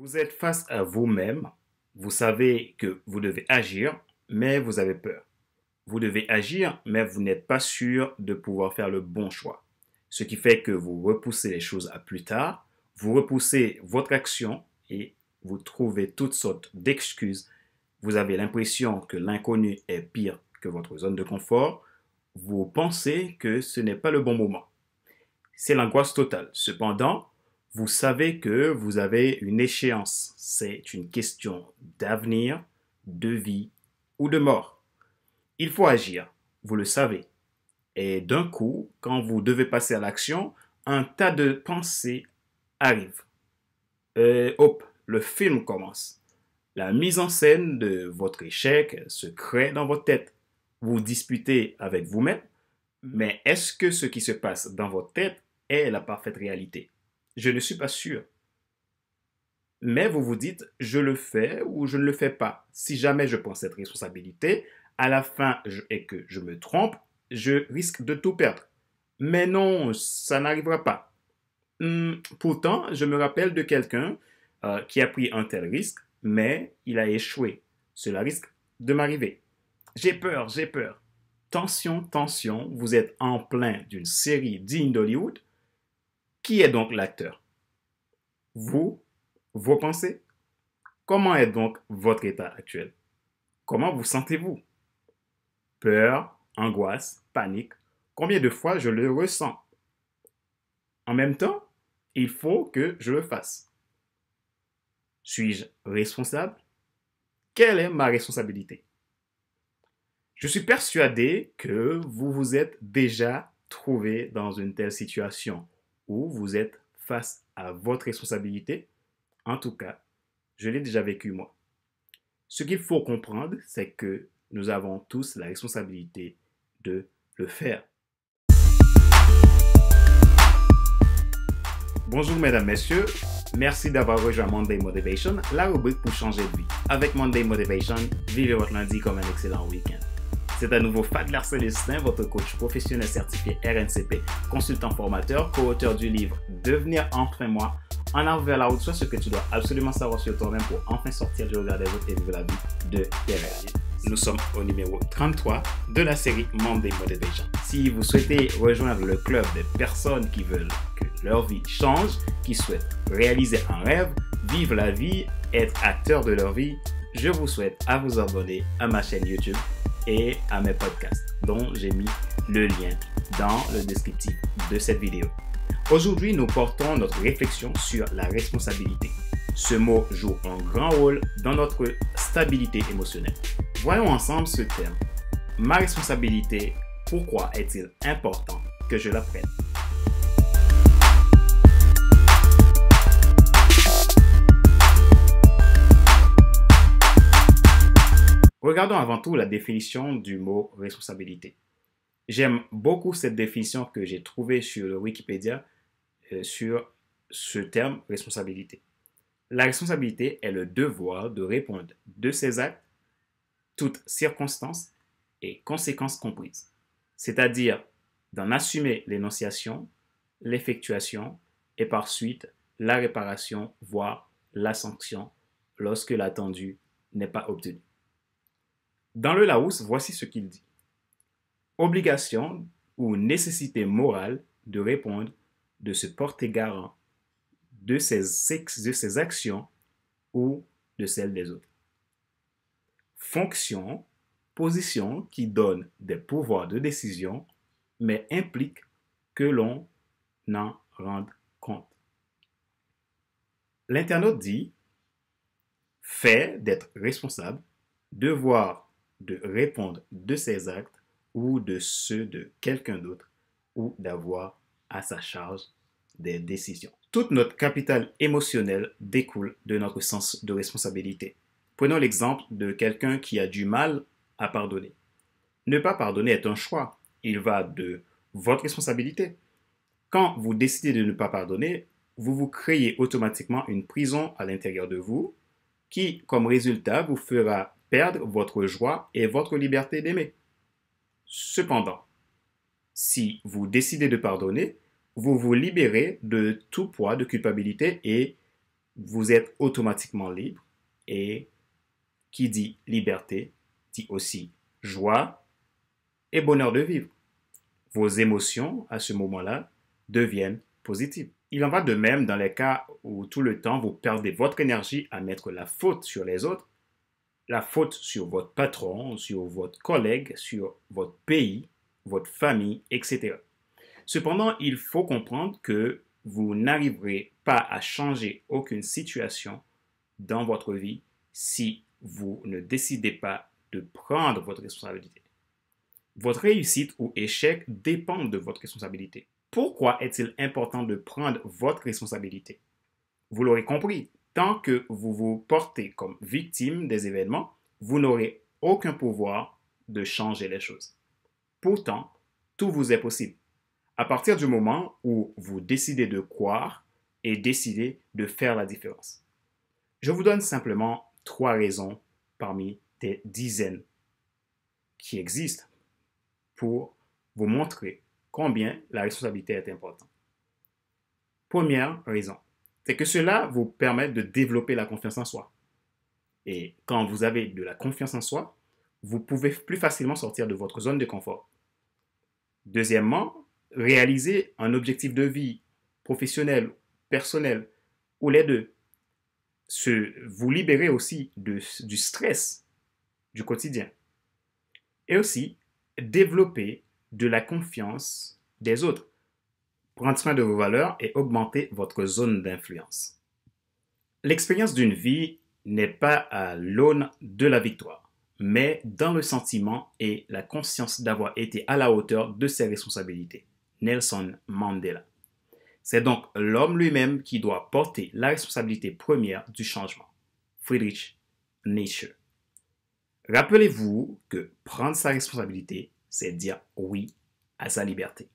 Vous êtes face à vous-même, vous savez que vous devez agir, mais vous avez peur. Vous devez agir, mais vous n'êtes pas sûr de pouvoir faire le bon choix. Ce qui fait que vous repoussez les choses à plus tard, vous repoussez votre action et vous trouvez toutes sortes d'excuses. Vous avez l'impression que l'inconnu est pire que votre zone de confort. Vous pensez que ce n'est pas le bon moment. C'est l'angoisse totale. Cependant, vous savez que vous avez une échéance. C'est une question d'avenir, de vie ou de mort. Il faut agir, vous le savez. Et d'un coup, quand vous devez passer à l'action, un tas de pensées arrivent. Hop, le film commence. La mise en scène de votre échec se crée dans votre tête. Vous disputez avec vous-même, mais est-ce que ce qui se passe dans votre tête est la parfaite réalité? Je ne suis pas sûr. Mais vous vous dites, je le fais ou je ne le fais pas. Si jamais je prends cette responsabilité, à la fin et que je me trompe, je risque de tout perdre. Mais non, ça n'arrivera pas. Pourtant, je me rappelle de quelqu'un qui a pris un tel risque, mais il a échoué. Cela risque de m'arriver. J'ai peur, j'ai peur. Tension, tension, vous êtes en plein d'une série digne d'Hollywood. Qui est donc l'acteur? Vous, vos pensées? Comment est donc votre état actuel? Comment vous sentez-vous? Peur, angoisse, panique. Combien de fois je le ressens? En même temps, il faut que je le fasse. Suis-je responsable? Quelle est ma responsabilité? Je suis persuadé que vous vous êtes déjà trouvé dans une telle situation où vous êtes face à votre responsabilité. En tout cas, je l'ai déjà vécu moi. Ce qu'il faut comprendre, c'est que nous avons tous la responsabilité de le faire. Bonjour mesdames, messieurs. Merci d'avoir rejoint Monday Motivation, la rubrique pour changer de vie. Avec Monday Motivation, vivez votre lundi comme un excellent week-end. C'est à nouveau Fadler Célestin, votre coach professionnel certifié RNCP, consultant formateur, co-auteur du livre Devenir enfin moi, en avant vers la route, soit ce que tu dois absolument savoir sur toi-même pour enfin sortir du regard des autres et vivre la vie de tes rêves. Nous sommes au numéro 33 de la série Monday Motivation. Si vous souhaitez rejoindre le club des personnes qui veulent que leur vie change, qui souhaitent réaliser un rêve, vivre la vie, être acteur de leur vie, je vous souhaite à vous abonner à ma chaîne YouTube et à mes podcasts, dont j'ai mis le lien dans le descriptif de cette vidéo. Aujourd'hui, nous portons notre réflexion sur la responsabilité. Ce mot joue un grand rôle dans notre stabilité émotionnelle. Voyons ensemble ce terme. Ma responsabilité, pourquoi est-il important que je la prenne? Regardons avant tout la définition du mot responsabilité. J'aime beaucoup cette définition que j'ai trouvée sur le Wikipédia sur ce terme responsabilité. La responsabilité est le devoir de répondre de ses actes, toutes circonstances et conséquences comprises, c'est-à-dire d'en assumer l'énonciation, l'effectuation et par suite la réparation, voire la sanction lorsque l'attendu n'est pas obtenu. Dans le Larousse, voici ce qu'il dit. Obligation ou nécessité morale de répondre, de se porter garant de ses actions ou de celles des autres. Fonction, position qui donne des pouvoirs de décision, mais implique que l'on en rende compte. L'internaute dit fait d'être responsable, devoir de répondre de ses actes ou de ceux de quelqu'un d'autre ou d'avoir à sa charge des décisions. Toute notre capital émotionnel découle de notre sens de responsabilité. Prenons l'exemple de quelqu'un qui a du mal à pardonner. Ne pas pardonner est un choix. Il va de votre responsabilité. Quand vous décidez de ne pas pardonner, vous vous créez automatiquement une prison à l'intérieur de vous qui, comme résultat, vous fera perdre votre joie et votre liberté d'aimer. Cependant, si vous décidez de pardonner, vous vous libérez de tout poids de culpabilité et vous êtes automatiquement libre. Et qui dit liberté, dit aussi joie et bonheur de vivre. Vos émotions, à ce moment-là, deviennent positives. Il en va de même dans les cas où tout le temps vous perdez votre énergie à mettre la faute sur les autres, la faute sur votre patron, sur votre collègue, sur votre pays, votre famille, etc. Cependant, il faut comprendre que vous n'arriverez pas à changer aucune situation dans votre vie si vous ne décidez pas de prendre votre responsabilité. Votre réussite ou échec dépend de votre responsabilité. Pourquoi est-il important de prendre votre responsabilité? Vous l'aurez compris, tant que vous vous portez comme victime des événements, vous n'aurez aucun pouvoir de changer les choses. Pourtant, tout vous est possible. À partir du moment où vous décidez de croire et décidez de faire la différence. Je vous donne simplement 3 raisons parmi des dizaines qui existent pour vous montrer combien la responsabilité est importante. Première raison, c'est que cela vous permet de développer la confiance en soi. Et quand vous avez de la confiance en soi, vous pouvez plus facilement sortir de votre zone de confort. Deuxièmement, réaliser un objectif de vie professionnel, personnel ou les deux. Vous libérer aussi du stress du quotidien. Et aussi, développer de la confiance des autres. Prendre soin de vos valeurs et augmenter votre zone d'influence. L'expérience d'une vie n'est pas à l'aune de la victoire, mais dans le sentiment et la conscience d'avoir été à la hauteur de ses responsabilités. Nelson Mandela. C'est donc l'homme lui-même qui doit porter la responsabilité première du changement. Friedrich Nietzsche. Rappelez-vous que prendre sa responsabilité, c'est dire oui à sa liberté.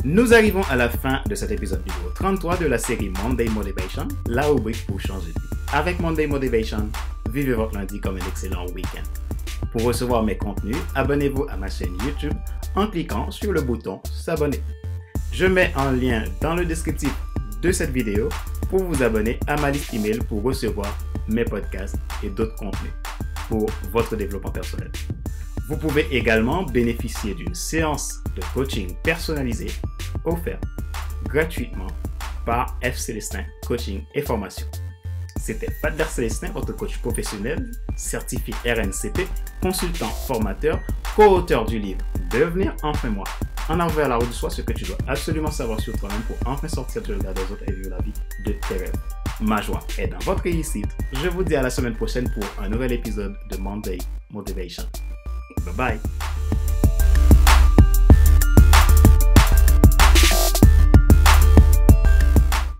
Nous arrivons à la fin de cet épisode numéro 33 de la série Monday Motivation, la rubrique pour changer de vie. Avec Monday Motivation, vivez votre lundi comme un excellent week-end. Pour recevoir mes contenus, abonnez-vous à ma chaîne YouTube en cliquant sur le bouton s'abonner. Je mets un lien dans le descriptif de cette vidéo pour vous abonner à ma liste email pour recevoir mes podcasts et d'autres contenus pour votre développement personnel. Vous pouvez également bénéficier d'une séance de coaching personnalisée offerte gratuitement par F. Célestin Coaching et Formation. C'était Fadler Célestin, votre coach professionnel, certifié RNCP, consultant formateur, co-auteur du livre Devenir enfin moi. En avant vers la route du soi, ce que tu dois absolument savoir sur toi-même pour enfin sortir du regard des autres et vivre la vie de tes rêves. Ma joie est dans votre réussite. Je vous dis à la semaine prochaine pour un nouvel épisode de Monday Motivation. Bye bye.